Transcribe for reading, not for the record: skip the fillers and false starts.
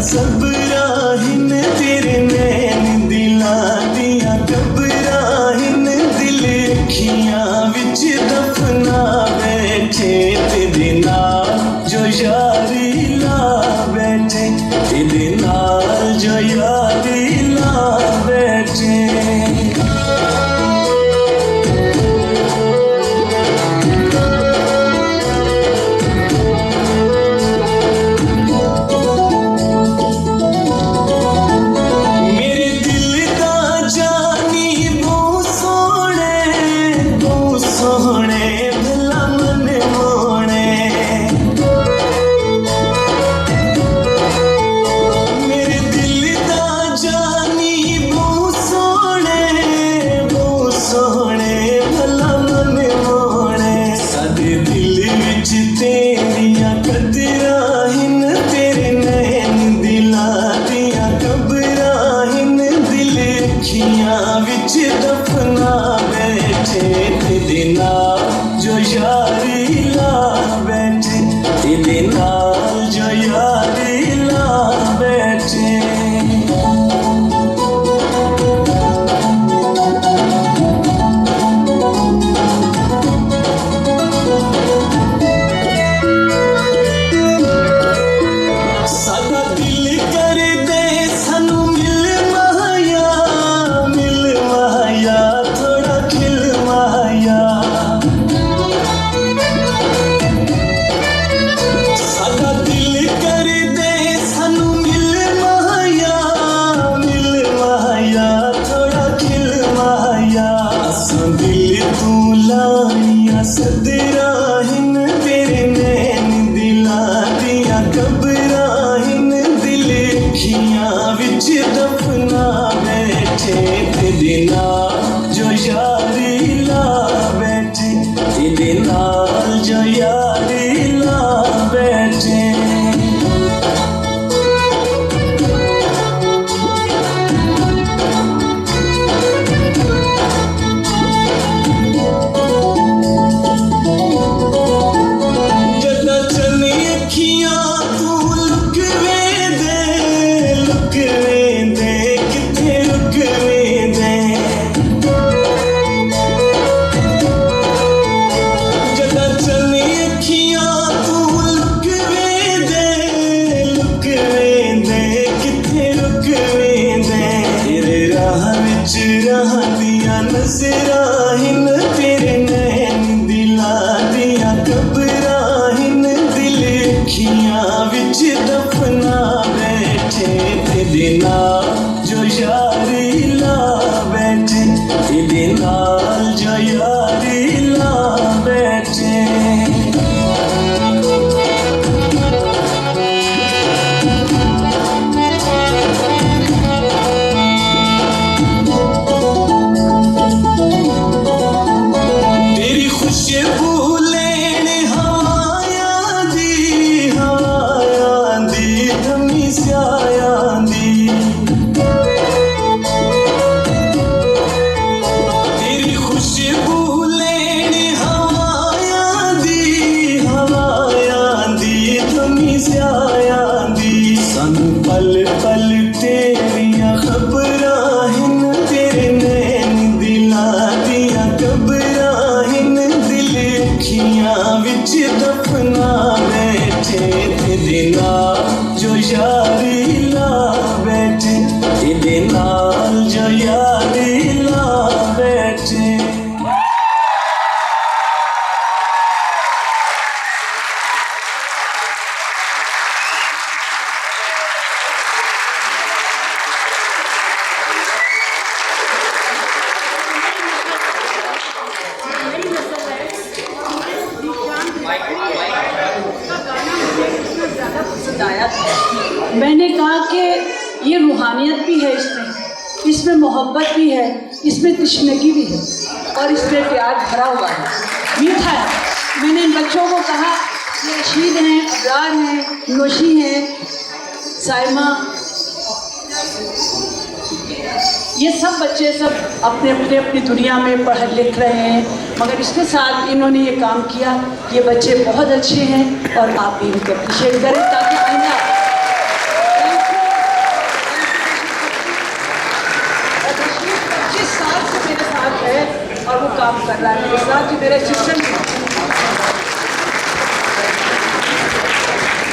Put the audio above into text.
सब राहिन तेरे नैन दिला दिया घबराहिन दिल अखियां विच दफना बैठे तेरे नाल जो यारी ला बैठे तेरे नाल जो यारी ला बैठे। जो यारी ला बैठे तेरे नाल जो यारी ला बैठे। सादा दिल कर दे सानू मिल माया थोड़ा खिल माया। सदराहिन तेरे नैन दिला दिया घबराहिन दिल अखियां विच दफना बैठे तेरे नाल जो यारी ला बैठे तेरे नाल जो यारी ला बैठे। नज़राहिन तेरे नैन दिला दिया घबराहिन दिल अखियां विच दफना बैठे तेरे नाल जो यारी ला बैठे तेरे नाल जो यारी ला बैठे। पल पल तेरिया खबराहिन तेरे नैन दिला दिया घबराहिन दिल अखियां विच दफना बैठे तेरे नाल जो यारी ला बैठे तेरे नाल जो यारी ला बैठे। मैंने कहा कि ये रूहानियत भी है, इसमें मोहब्बत भी है, इसमें तशनगी भी है और इसमें प्यार भरा हुआ है, मीठा है। मैंने इन बच्चों को कहा ये रशीद हैं, अबरार हैं, नौशी हैं, साइमा, ये सब बच्चे सब अपनी दुनिया में पढ़ लिख रहे हैं, मगर इसके साथ इन्होंने ये काम किया। ये बच्चे बहुत अच्छे हैं और आप भी इनको अप्रिशिएट करें ताकि आइंदा काम कर रहा है। विश्वनाथ जी मेरे शिक्षण